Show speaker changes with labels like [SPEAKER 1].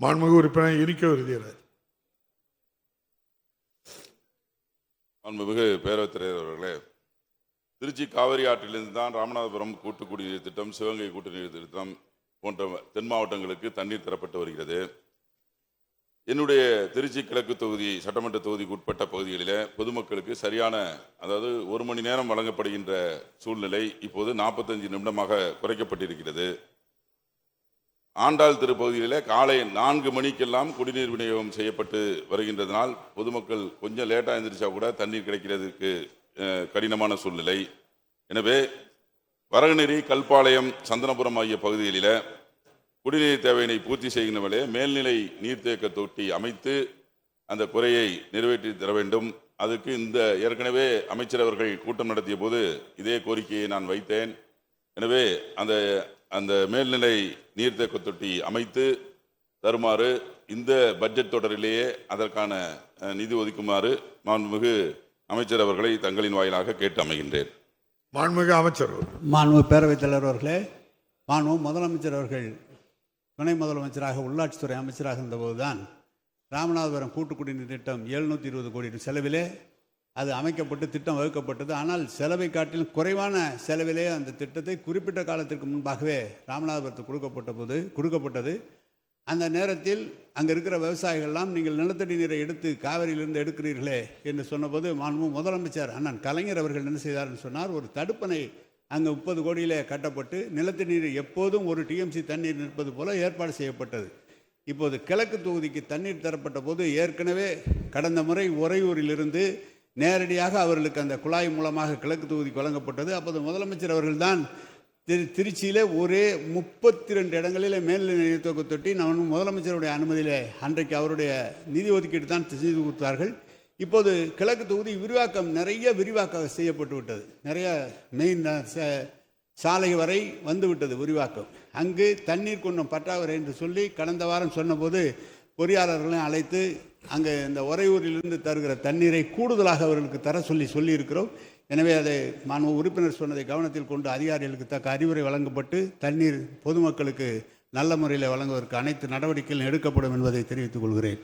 [SPEAKER 1] மாண்புமிகு உறுப்பினர் இனிக்க விருதுகிறார்.
[SPEAKER 2] மாண்புமிகு பேரவைத் தலைவர் அவர்களே, திருச்சி காவிரி ஆற்றிலிருந்து தான் ராமநாதபுரம் கூட்டு குடிநீர் திட்டம், சிவகங்கை கூட்டுநீர் திட்டம் போன்ற தென் மாவட்டங்களுக்கு தண்ணீர் தரப்பட்டு வருகிறது. என்னுடைய திருச்சி கிழக்கு தொகுதி சட்டமன்ற தொகுதிக்கு உட்பட்ட பகுதிகளில் பொதுமக்களுக்கு சரியான, அதாவது 1 மணி நேரம் வழங்கப்படுகின்ற சூழ்நிலை இப்போது 45 நிமிடமாக குறைக்கப்பட்டிருக்கிறது. ஆண்டாள் திருப்பகுதியில் காலை 4 மணிக்கெல்லாம் குடிநீர் விநியோகம் செய்யப்பட்டு வருகின்றதனால் பொதுமக்கள் கொஞ்சம் லேட்டாக எழுந்திரிச்சா கூட தண்ணீர் கிடைக்கிறதுக்கு கடினமான சூழ்நிலை. எனவே வரகநெறி, கல்பாளையம், சந்தனபுரம் ஆகிய பகுதிகளில் குடிநீர் தேவையினை பூர்த்தி செய்கின்ற வேளையே மேல்நிலை நீர்த்தேக்க தொட்டி அமைத்து அந்த குறையை நிறைவேற்றி தர வேண்டும். அதுக்கு இந்த ஏற்கனவே அமைச்சர் அவர்கள் கூட்டம் நடத்திய போது இதே கோரிக்கையை நான் வைத்தேன். எனவே அந்த மேல்நிலை நீர்த்தேக்க தொட்டி அமைத்து தருமாறு இந்த பட்ஜெட் தொடரிலேயே அதற்கான நிதி ஒதுக்குமாறு மாண்புமிகு அமைச்சர் அவர்களை தங்களின் வாயிலாக கேட்டு அமைகின்றேன்.
[SPEAKER 1] மாண்புமிகு அமைச்சர்.
[SPEAKER 3] மாண்புமிகு பேரவைத் தலைவர் அவர்களே, மாண்புமிகு முதலமைச்சர் அவர்கள் துணை முதலமைச்சராக உள்ளாட்சித்துறை அமைச்சராக இருந்தபோதுதான் ராமநாதபுரம் கூட்டு குடிநீர் திட்டம் 720 கோடி செலவிலே அது அமைக்கப்பட்டு திட்டம் வகுக்கப்பட்டது. ஆனால் செலவை காட்டிலும் குறைவான செலவிலே அந்த திட்டத்தை குறிப்பிட்ட காலத்திற்கு முன்பாகவே ராமநாதபுரத்துக்கு கொடுக்கப்பட்டது. அந்த நேரத்தில் அங்கே இருக்கிற விவசாயிகள்லாம், நீங்கள் நிலத்தடி நீரை எடுத்து காவிரியிலிருந்து எடுக்கிறீர்களே என்று சொன்னபோது மாண்புமிகு முதலமைச்சர் அண்ணன் கலைஞர் அவர்கள் என்ன செய்தார்னு சொன்னார், ஒரு தடுப்பணை அங்கே 30 கோடியிலே கட்டப்பட்டு நிலத்தடி நீர் எப்போதும் 1 TMC தண்ணீர் நிற்பது போல ஏற்பாடு செய்யப்பட்டது. இப்போது கிழக்கு தொகுதிக்கு தண்ணீர் தரப்பட்ட போது ஏற்கனவே கடந்த முறை உறையூரிலிருந்து நேரடியாக அவர்களுக்கு அந்த குழாய் மூலமாக கிழக்கு தொகுதிக்கு வழங்கப்பட்டது. அப்போது முதலமைச்சர் அவர்கள்தான் திருச்சியில் ஒரே 32 இடங்களில் மேல்நிலை நீர்த்தேக்க தொட்டி நான் முதலமைச்சருடைய அனுமதியில் அன்றைக்கு அவருடைய நிதி ஒதுக்கீடு தான் செய்து கொடுத்தார்கள். இப்போது கிழக்கு தொகுதி நிறைய விரிவாக்கம் செய்யப்பட்டு விட்டது. நிறைய மெயின் சாலை வரை வந்து விட்டது விரிவாக்கம். அங்கு தண்ணீர் கொஞ்சம் பற்றாக்குறை என்று சொல்லி கடந்த வாரம் சொன்னபோது பொறியாளர்களையும் அழைத்து அங்கே இந்த உறையூரிலிருந்து தருகிற தண்ணீரை கூடுதலாக அவர்களுக்கு தர சொல்லியிருக்கிறோம். எனவே அதை மாண்புமிகு உறுப்பினர் சொன்னதை கவனத்தில் கொண்டு அதிகாரிகளுக்கு தக்க அறிவுரை வழங்கப்பட்டு தண்ணீர் பொதுமக்களுக்கு நல்ல முறையில் வழங்குவதற்கு அனைத்து நடவடிக்கைகளும் எடுக்கப்படும் என்பதை தெரிவித்துக் கொள்கிறேன்.